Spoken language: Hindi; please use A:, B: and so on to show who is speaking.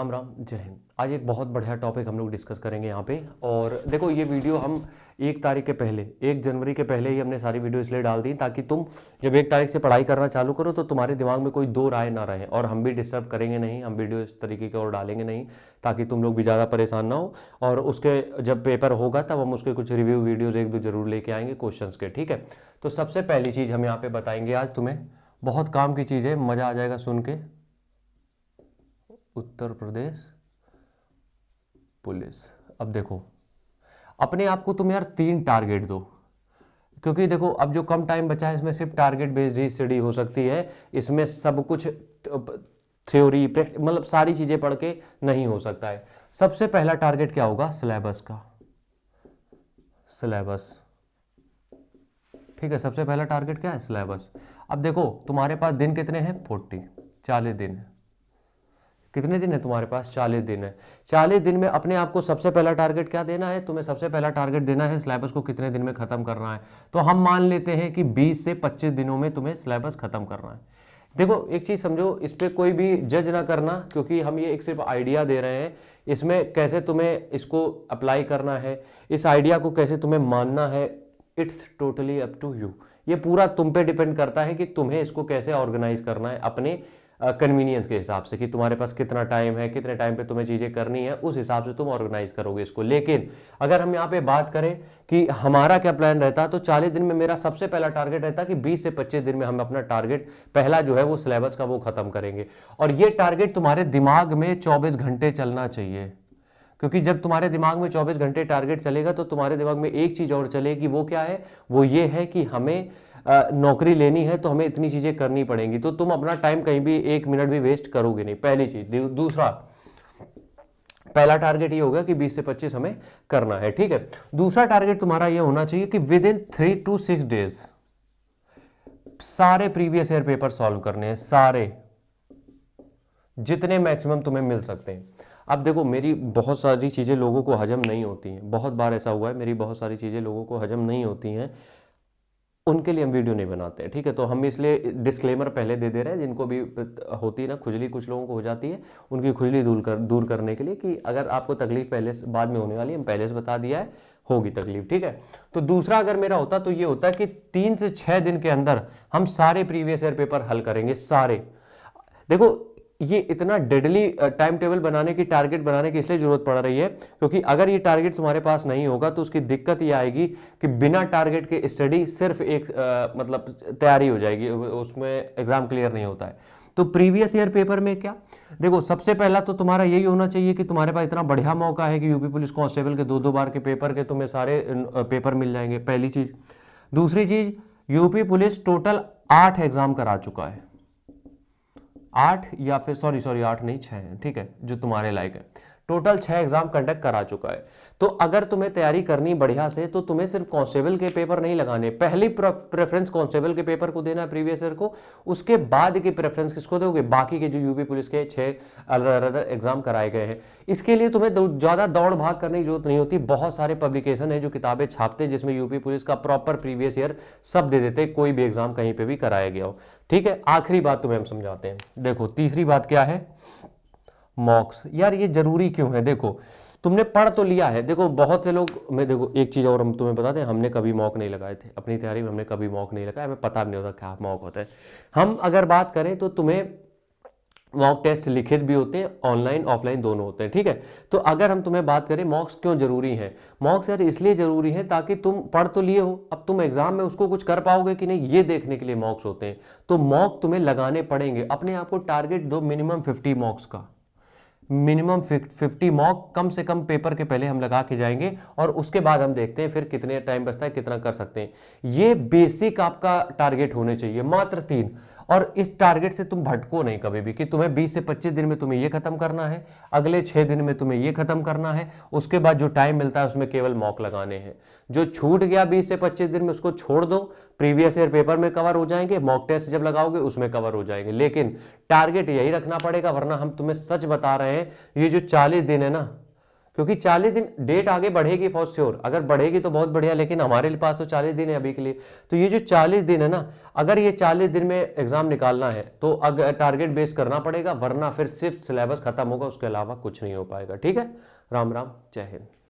A: राम राम, जय हिंद। आज एक बहुत बढ़िया टॉपिक हम लोग डिस्कस करेंगे यहाँ पे। और देखो, ये वीडियो हम 1 तारीख के पहले, 1 जनवरी के पहले ही हमने सारी वीडियो इसलिए डाल दी ताकि तुम जब 1 तारीख से पढ़ाई करना चालू करो तो तुम्हारे दिमाग में कोई दो राय ना रहे। और हम भी डिस्टर्ब करेंगे नहीं, हम वीडियो इस तरीके की और डालेंगे नहीं ताकि तुम लोग भी ज़्यादा परेशान ना हो। और उसके जब पेपर होगा तब हम उसके कुछ रिव्यू वीडियोज़ एक दो जरूर लेके आएंगे क्वेश्चंस के, ठीक है। तो सबसे पहली चीज़ हम यहाँ पे बताएंगे आज तुम्हें, बहुत काम की चीज़ है, मज़ा आ जाएगा सुन के। उत्तर प्रदेश पुलिस। अब देखो, अपने आप को तुम यार 3 टारगेट दो, क्योंकि देखो अब जो कम टाइम बचा है इसमें सिर्फ टारगेट बेस्ड ही स्टडी हो सकती है। इसमें सब कुछ थ्योरी मतलब सारी चीजें पढ़ के नहीं हो सकता है। सबसे पहला टारगेट क्या होगा? सिलेबस का। सिलेबस, ठीक है। सबसे पहला टारगेट क्या है? सिलेबस। अब देखो तुम्हारे पास दिन कितने हैं? 40 दिन है। कितने दिन है तुम्हारे पास? 40 दिन है। 40 दिन में अपने आप को सबसे पहला टारगेट क्या देना है? तुम्हें सबसे पहला टारगेट देना है सिलेबस को कितने दिन में खत्म करना है। तो हम मान लेते हैं कि 20 से 25 दिनों में तुम्हें सिलेबस खत्म करना है। देखो एक चीज समझो, इस पे कोई भी जज ना करना, क्योंकि हम ये एक सिर्फ आइडिया दे रहे हैं। इसमें कैसे तुम्हें इसको अप्लाई करना है, इस आइडिया को कैसे तुम्हें मानना है, it's totally up to you. ये पूरा तुम पे डिपेंड करता है कि तुम्हें इसको कैसे ऑर्गेनाइज करना है अपने कन्वीनियंस के हिसाब से, कि तुम्हारे पास कितना टाइम है, कितने टाइम पे तुम्हें चीज़ें करनी है, उस हिसाब से तुम ऑर्गेनाइज करोगे इसको। लेकिन अगर हम यहाँ पे बात करें कि हमारा क्या प्लान रहता, तो 40 दिन में मेरा सबसे पहला टारगेट रहता कि 20 से 25 दिन में हम अपना टारगेट पहला जो है वो सिलेबस का वो खत्म करेंगे। और ये टारगेट तुम्हारे दिमाग में 24 घंटे चलना चाहिए, क्योंकि जब तुम्हारे दिमाग में 24 घंटे टारगेट चलेगा तो तुम्हारे दिमाग में एक चीज़ और चलेगी। वो क्या है? वो ये है कि हमें नौकरी लेनी है तो हमें इतनी चीज़ें करनी पड़ेंगी। तो तुम अपना टाइम कहीं भी 1 मिनट भी वेस्ट करोगे नहीं, पहली चीज़। दूसरा, पहला टारगेट ये होगा कि 20 से 25 हमें करना है, ठीक है। दूसरा टारगेट तुम्हारा ये होना चाहिए कि विद इन 3 to 6 डेज सारे प्रीवियस ईयर पेपर सॉल्व करने हैं, सारे, जितने मैक्सिमम तुम्हें मिल सकते हैं। अब देखो, मेरी बहुत सारी चीज़ें लोगों को हजम नहीं होती हैं, बहुत बार ऐसा हुआ है, मेरी बहुत सारी चीज़ें लोगों को हजम नहीं होती हैं, उनके लिए हम वीडियो नहीं बनाते हैं, ठीक है। तो हम इसलिए डिस्क्लेमर पहले दे दे रहे हैं, जिनको भी होती है ना खुजली, कुछ लोगों को हो जाती है, उनकी खुजली दूर करने के लिए, कि अगर आपको तकलीफ पहले से बाद में होने वाली है, हम पहले से बता दिया है, होगी तकलीफ, ठीक है। तो दूसरा अगर मेरा होता तो ये होता कि 3 से 6 दिन के अंदर हम सारे प्रीवियस ईयर पेपर हल करेंगे, सारे। देखो, ये इतना डेडली टाइम टेबल बनाने की, टारगेट बनाने की इसलिए जरूरत पड़ रही है क्योंकि अगर ये टारगेट तुम्हारे पास नहीं होगा तो उसकी दिक्कत ये आएगी कि बिना टारगेट के स्टडी सिर्फ एक मतलब तैयारी हो जाएगी, उसमें एग्जाम क्लियर नहीं होता है। तो प्रीवियस ईयर पेपर में क्या? देखो, सबसे पहला तो तुम्हारा यही होना चाहिए कि तुम्हारे पास इतना बढ़िया मौका है कि यूपी पुलिस कांस्टेबल के 2-2 बार के पेपर के तुम्हें सारे पेपर मिल जाएंगे, पहली चीज। दूसरी चीज, यूपी पुलिस टोटल 8 एग्जाम करा चुका है, 8 या फिर सॉरी 8 नहीं 6 है, ठीक है, जो तुम्हारे लायक है। टोटल 6 एग्जाम कंडक्ट करा चुका है। तो अगर तुम्हें तैयारी करनी बढ़िया से तो तुम्हें सिर्फ कांस्टेबल के पेपर नहीं लगाने, पहली प्रेफरेंस कांस्टेबल के पेपर को देना है प्रीवियस ईयर को, उसके बाद की प्रेफरेंस किसको दोगे? बाकी के जो यूपी पुलिस के 6 अलग एग्जाम कराए गए हैं। इसके लिए तुम्हें ज़्यादा दौड़ भाग करने की जरूरत नहीं होती। बहुत सारे पब्लिकेशन है जो किताबें छापते हैं जिसमें यूपी पुलिस का प्रॉपर प्रीवियस ईयर सब दे देते, कोई भी एग्जाम कहीं पर भी कराया गया हो, ठीक है। आखिरी बात तुम्हें हम समझाते हैं। देखो, तीसरी बात क्या है? मॉक्स। यार ये जरूरी क्यों है? देखो, तुमने पढ़ तो लिया है, देखो बहुत से लोग, मैं देखो एक चीज़ और हम तुम्हें बताते हैं, हमने कभी मॉक नहीं लगाए थे अपनी तैयारी में, हमने कभी मॉक नहीं लगाया, हमें पता भी नहीं होता क्या मॉक होता है। हम अगर बात करें तो तुम्हें मॉक टेस्ट लिखित भी होते हैं, ऑनलाइन ऑफलाइन दोनों होते हैं, ठीक है। तो अगर हम तुम्हें बात करें मॉक्स क्यों जरूरी है, मॉक्स यार इसलिए जरूरी है ताकि तुम पढ़ तो लिए हो, अब तुम एग्जाम में उसको कुछ कर पाओगे कि नहीं ये देखने के लिए मॉक्स होते हैं। तो मॉक तुम्हें लगाने पड़ेंगे। अपने आप को टारगेट दो मिनिमम 50 मॉक्स का, मिनिमम 50 मॉक कम से कम पेपर के पहले हम लगा के जाएंगे, और उसके बाद हम देखते हैं फिर कितने टाइम बचता है, कितना कर सकते हैं। ये बेसिक आपका टारगेट होने चाहिए, मात्र 3। और इस टारगेट से तुम भटको नहीं कभी भी कि तुम्हें 20 से 25 दिन में तुम्हें ये खत्म करना है, अगले 6 दिन में तुम्हें ये खत्म करना है, उसके बाद जो टाइम मिलता है उसमें केवल मॉक लगाने हैं। जो छूट गया 20 से 25 दिन में उसको छोड़ दो, प्रीवियस ईयर पेपर में कवर हो जाएंगे, मॉक टेस्ट जब लगाओगे उसमें कवर हो जाएंगे। लेकिन टारगेट यही रखना पड़ेगा, वरना हम तुम्हें सच बता रहे हैं, ये जो 40 दिन है ना, क्योंकि 40 दिन डेट आगे बढ़ेगी फॉर श्योर, अगर बढ़ेगी तो बहुत बढ़िया, लेकिन हमारे पास तो 40 दिन है अभी के लिए। तो ये जो 40 दिन है ना, अगर ये 40 दिन में एग्जाम निकालना है तो अगर टारगेट बेस करना पड़ेगा, वरना फिर सिर्फ सिलेबस खत्म होगा, उसके अलावा कुछ नहीं हो पाएगा। ठीक है, राम राम, जय हिंद।